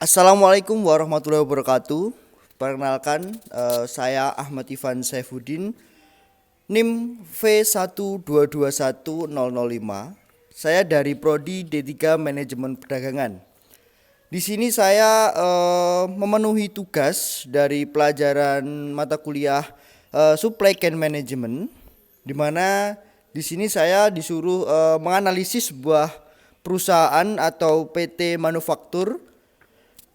Assalamualaikum warahmatullahi wabarakatuh. Perkenalkan, saya Ahmad Ivan Saifuddin, NIM V1221005. Saya dari Prodi D3 Manajemen Perdagangan. Di sini saya memenuhi tugas dari pelajaran mata kuliah Supply Chain Management, di mana di sini saya disuruh menganalisis sebuah perusahaan atau PT manufaktur.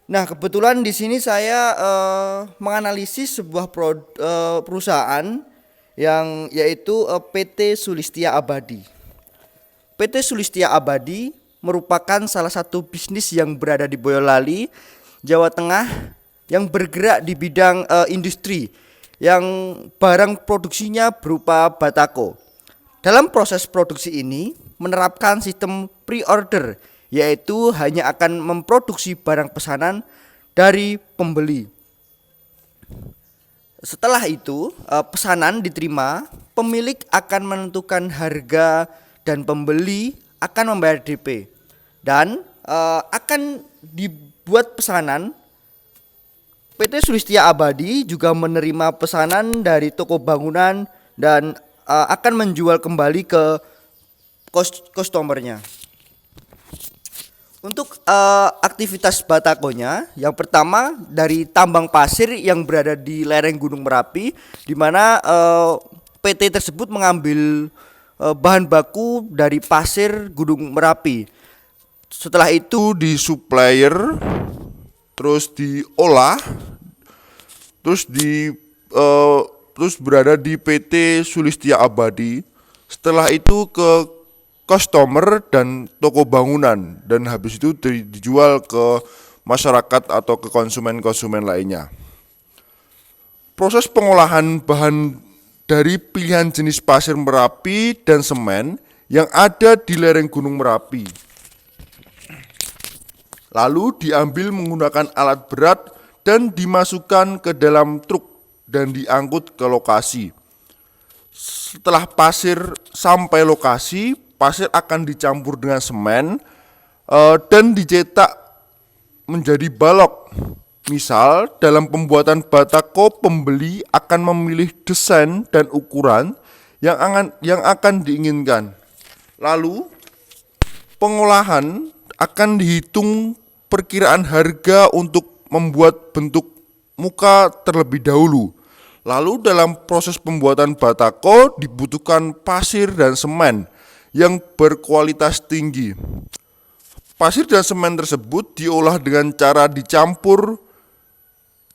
Nah, kebetulan di sini saya menganalisis sebuah perusahaan yang yaitu PT Sulistia Abadi. PT Sulistia Abadi merupakan salah satu bisnis yang berada di Boyolali, Jawa Tengah, yang bergerak di bidang industri yang barang produksinya berupa batako. Dalam proses produksi ini menerapkan sistem pre-order, yaitu hanya akan memproduksi barang pesanan dari pembeli. Setelah itu pesanan diterima, pemilik akan menentukan harga dan pembeli akan membayar DP. Dan akan dibuat pesanan. PT Sulistia Abadi juga menerima pesanan dari toko bangunan dan akan menjual kembali ke customernya. Untuk aktivitas batakonya, yang pertama dari tambang pasir yang berada di lereng Gunung Merapi, di mana PT tersebut mengambil bahan baku dari pasir Gunung Merapi. Setelah itu Di supplier, terus diolah, terus terus berada di PT Sulistia Abadi. Setelah itu ke customer dan toko bangunan, dan habis itu dijual ke masyarakat atau ke konsumen-konsumen lainnya. Proses pengolahan bahan dari pilihan jenis pasir Merapi dan semen yang ada di lereng Gunung Merapi, lalu diambil menggunakan alat berat dan dimasukkan ke dalam truk dan diangkut ke lokasi. Setelah pasir sampai lokasi, pasir akan dicampur dengan semen dan dicetak menjadi balok. Misal, dalam pembuatan batako, pembeli akan memilih desain dan ukuran yang akan diinginkan. Lalu, pengolahan akan dihitung perkiraan harga untuk membuat bentuk muka terlebih dahulu. Lalu dalam proses pembuatan batako dibutuhkan pasir dan semen yang berkualitas tinggi. Pasir dan semen tersebut diolah dengan cara dicampur,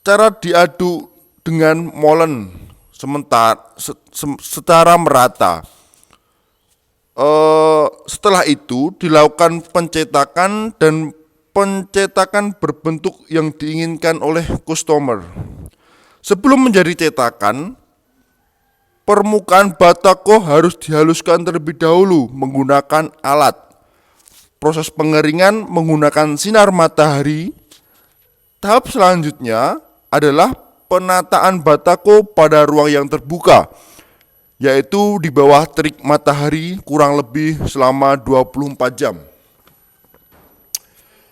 cara diaduk dengan molen secara merata. Setelah itu dilakukan pencetakan, dan pencetakan berbentuk yang diinginkan oleh customer. Sebelum menjadi cetakan, permukaan batako harus dihaluskan terlebih dahulu menggunakan alat. Proses pengeringan menggunakan sinar matahari. Tahap selanjutnya adalah penataan batako pada ruang yang terbuka, yaitu di bawah terik matahari kurang lebih selama 24 jam.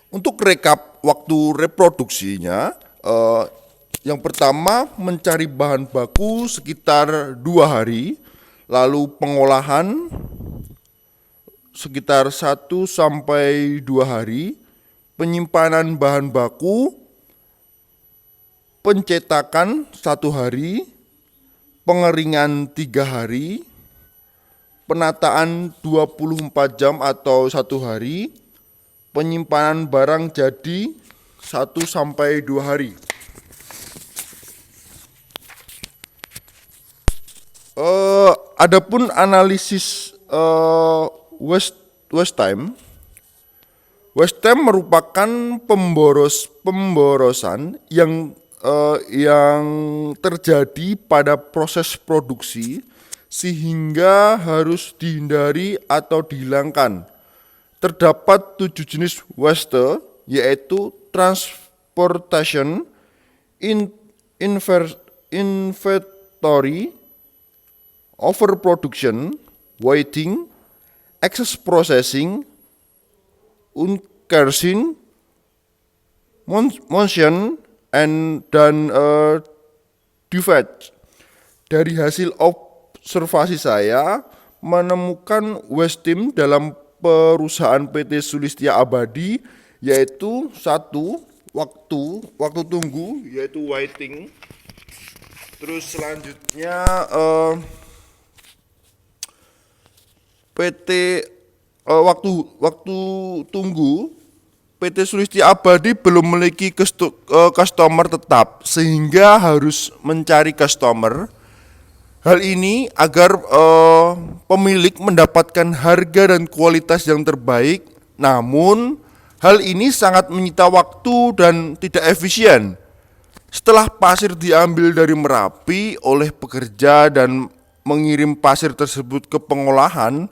Untuk rekap waktu reproduksinya, yang pertama mencari bahan baku sekitar 2 hari, lalu pengolahan sekitar 1 sampai 2 hari, penyimpanan bahan baku, pencetakan 1 hari, pengeringan 3 hari, penataan 24 jam atau 1 hari, penyimpanan barang jadi 1 sampai 2 hari. Adapun analisis waste time. Waste time merupakan pemborosan yang terjadi pada proses produksi sehingga harus dihindari atau dihilangkan. Terdapat 7 jenis waste, yaitu transportation, inventory, overproduction, waiting, excess processing, uncursing, motion dan Duvett. Dari hasil observasi saya menemukan waste stream dalam perusahaan PT Sulistia Abadi, yaitu satu, waktu tunggu, yaitu waiting. Terus selanjutnya PT waktu tunggu, PT Sulistia Abadi belum memiliki customer tetap sehingga harus mencari customer. Hal ini agar pemilik mendapatkan harga dan kualitas yang terbaik. Namun hal ini sangat menyita waktu dan tidak efisien. Setelah pasir diambil dari Merapi oleh pekerja dan mengirim pasir tersebut ke pengolahan,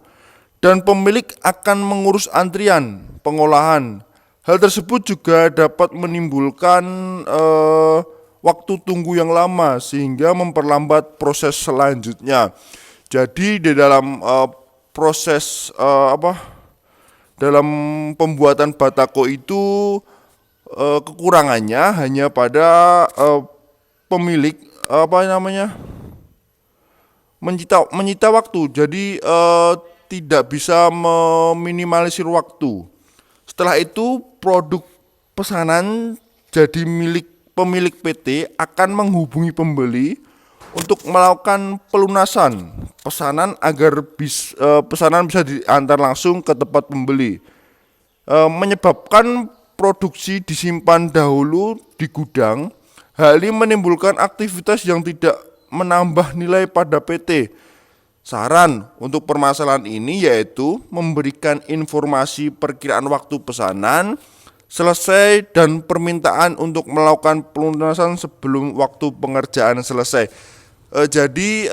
dan pemilik akan mengurus antrian pengolahan. Hal tersebut juga dapat menimbulkan waktu tunggu yang lama sehingga memperlambat proses selanjutnya. Jadi di dalam proses dalam pembuatan batako itu kekurangannya hanya pada pemilik menyita waktu. Jadi tidak bisa meminimalisir waktu. Setelah itu produk pesanan jadi pemilik PT akan menghubungi pembeli untuk melakukan pelunasan pesanan agar pesanan bisa diantar langsung ke tempat pembeli. Menyebabkan produksi disimpan dahulu di gudang. Hal ini menimbulkan aktivitas yang tidak menambah nilai pada PT. Saran untuk permasalahan ini yaitu memberikan informasi perkiraan waktu pesanan selesai dan permintaan untuk melakukan pelunasan sebelum waktu pengerjaan selesai. Jadi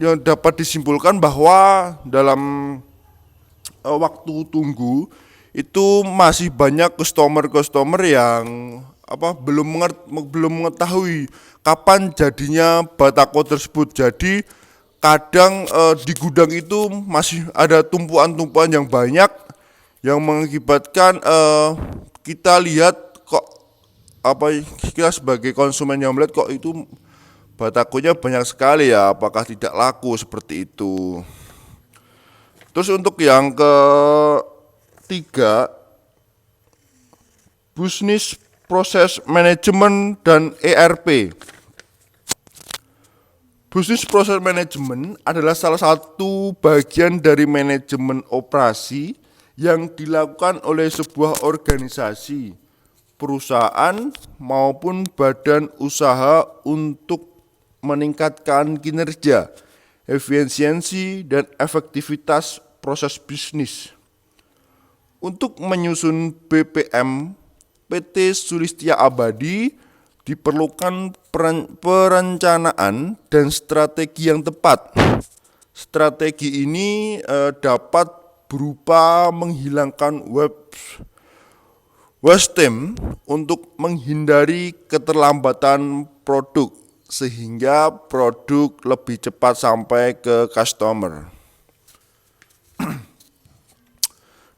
yang dapat disimpulkan bahwa dalam waktu tunggu itu masih banyak customer yang belum mengetahui kapan jadinya batako tersebut. Jadi kadang di gudang itu masih ada tumpuan-tumpuan yang banyak yang mengakibatkan kita lihat kita sebagai konsumen yang melihat kok itu batakonya banyak sekali ya, apakah tidak laku seperti itu. Terus untuk yang ketiga, Business Process Management dan ERP. Business Process Management adalah salah satu bagian dari manajemen operasi yang dilakukan oleh sebuah organisasi, perusahaan maupun badan usaha untuk meningkatkan kinerja, efisiensi, dan efektivitas proses bisnis. Untuk menyusun BPM PT Sulistia Abadi diperlukan perencanaan dan strategi yang tepat. Strategi ini dapat berupa menghilangkan waste time untuk menghindari keterlambatan produk sehingga produk lebih cepat sampai ke customer.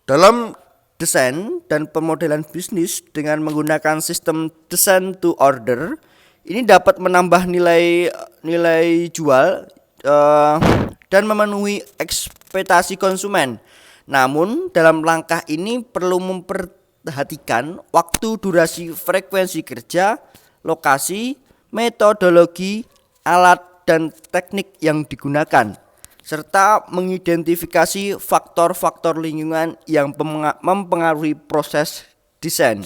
Dalam desain dan pemodelan bisnis dengan menggunakan sistem design to order, ini dapat menambah nilai jual dan memenuhi ekspektasi konsumen. Namun dalam langkah ini perlu memperhatikan waktu, durasi, frekuensi kerja, lokasi, metodologi, alat dan teknik yang digunakan, serta mengidentifikasi faktor-faktor lingkungan yang mempengaruhi proses desain.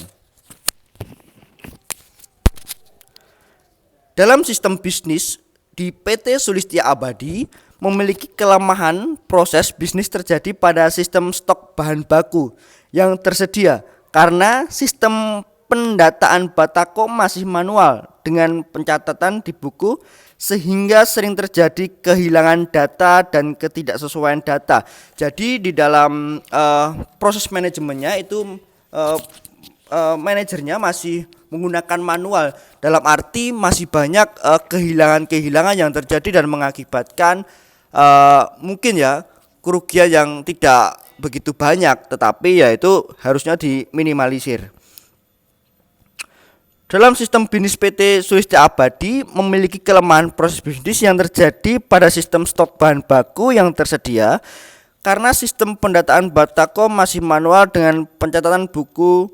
Dalam sistem bisnis di PT Sulistia Abadi memiliki kelemahan proses bisnis terjadi pada sistem stok bahan baku yang tersedia karena sistem pendataan batako masih manual dengan pencatatan di buku sehingga sering terjadi kehilangan data dan ketidaksesuaian data. Jadi di dalam proses manajemennya itu manajernya masih menggunakan manual, dalam arti masih banyak kehilangan-kehilangan yang terjadi dan mengakibatkan mungkin ya kerugian yang tidak begitu banyak, tetapi ya itu harusnya diminimalisir. Dalam sistem bisnis PT Sulistya Abadi memiliki kelemahan proses bisnis yang terjadi pada sistem stok bahan baku yang tersedia karena sistem pendataan Batako masih manual dengan pencatatan buku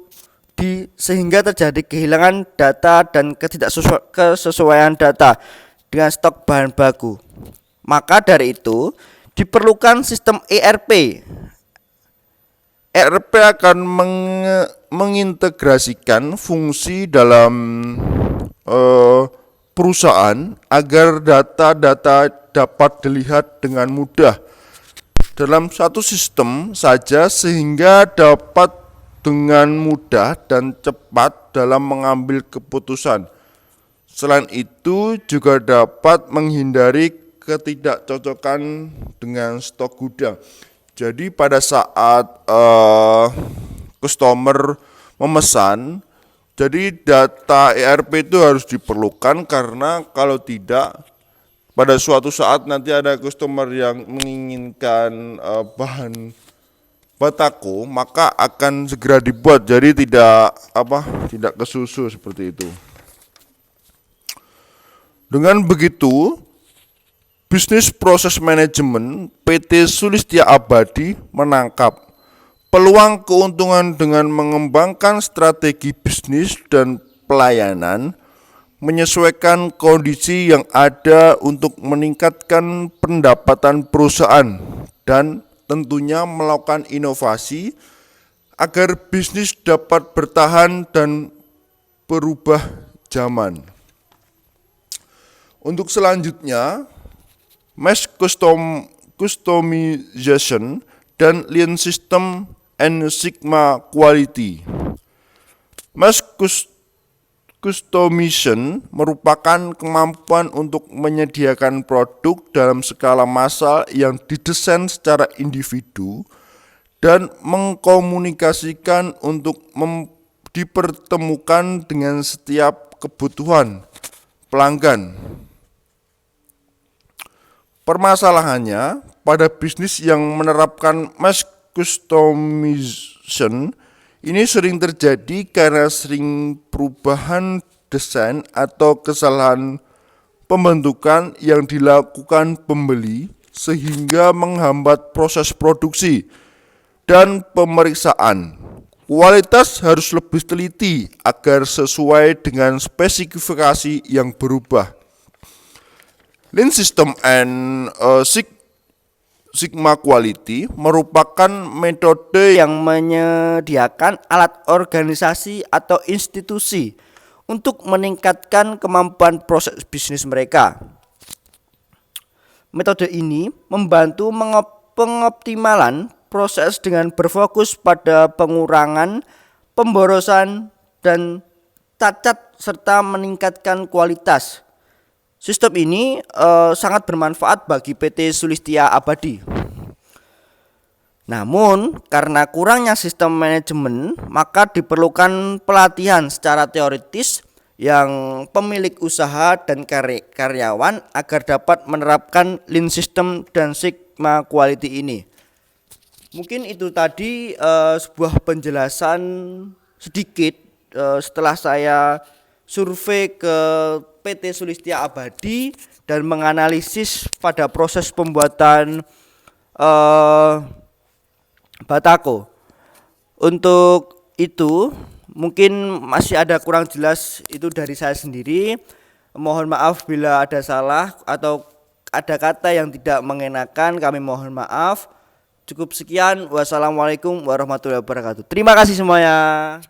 sehingga terjadi kehilangan data dan ketidaksesuaian data dengan stok bahan baku. Maka dari itu diperlukan sistem ERP. ERP akan mengintegrasikan fungsi dalam perusahaan agar data-data dapat dilihat dengan mudah dalam satu sistem saja sehingga dapat dengan mudah dan cepat dalam mengambil keputusan. Selain itu juga dapat menghindari ketidakcocokan dengan stok gudang. Jadi pada saat customer memesan, jadi data ERP itu harus diperlukan karena kalau tidak pada suatu saat nanti ada customer yang menginginkan bahan Batako, maka akan segera dibuat. Jadi tidak kesusu seperti itu. Dengan begitu, bisnis proses manajemen PT Sulistya Abadi menangkap peluang keuntungan dengan mengembangkan strategi bisnis dan pelayanan, menyesuaikan kondisi yang ada untuk meningkatkan pendapatan perusahaan, dan tentunya melakukan inovasi agar bisnis dapat bertahan dan berubah zaman. Untuk selanjutnya, Mass Customization dan Lean System and Sigma Quality. Mass Customization merupakan kemampuan untuk menyediakan produk dalam skala massal yang didesain secara individu dan mengkomunikasikan untuk dipertemukan dengan setiap kebutuhan pelanggan. Permasalahannya, pada bisnis yang menerapkan mass customization ini sering terjadi karena sering perubahan desain atau kesalahan pembentukan yang dilakukan pembeli sehingga menghambat proses produksi dan pemeriksaan. Kualitas harus lebih teliti agar sesuai dengan spesifikasi yang berubah. Lean System and Sigma Quality merupakan metode yang menyediakan alat organisasi atau institusi untuk meningkatkan kemampuan proses bisnis mereka. Metode ini membantu pengoptimalan proses dengan berfokus pada pengurangan pemborosan dan cacat serta meningkatkan kualitas. Sistem ini sangat bermanfaat bagi PT Sulistya Abadi. Namun, karena kurangnya sistem manajemen, maka diperlukan pelatihan secara teoritis yang pemilik usaha dan karyawan agar dapat menerapkan Lean System dan Sigma Quality ini. Mungkin itu tadi sebuah penjelasan sedikit setelah saya survei ke PT Sulistya Abadi dan menganalisis pada proses pembuatan Batako. Untuk itu mungkin masih ada kurang jelas itu dari saya sendiri. Mohon maaf bila ada salah atau ada kata yang tidak mengenakan, kami mohon maaf. Cukup sekian. Wassalamualaikum warahmatullahi wabarakatuh. Terima kasih semuanya.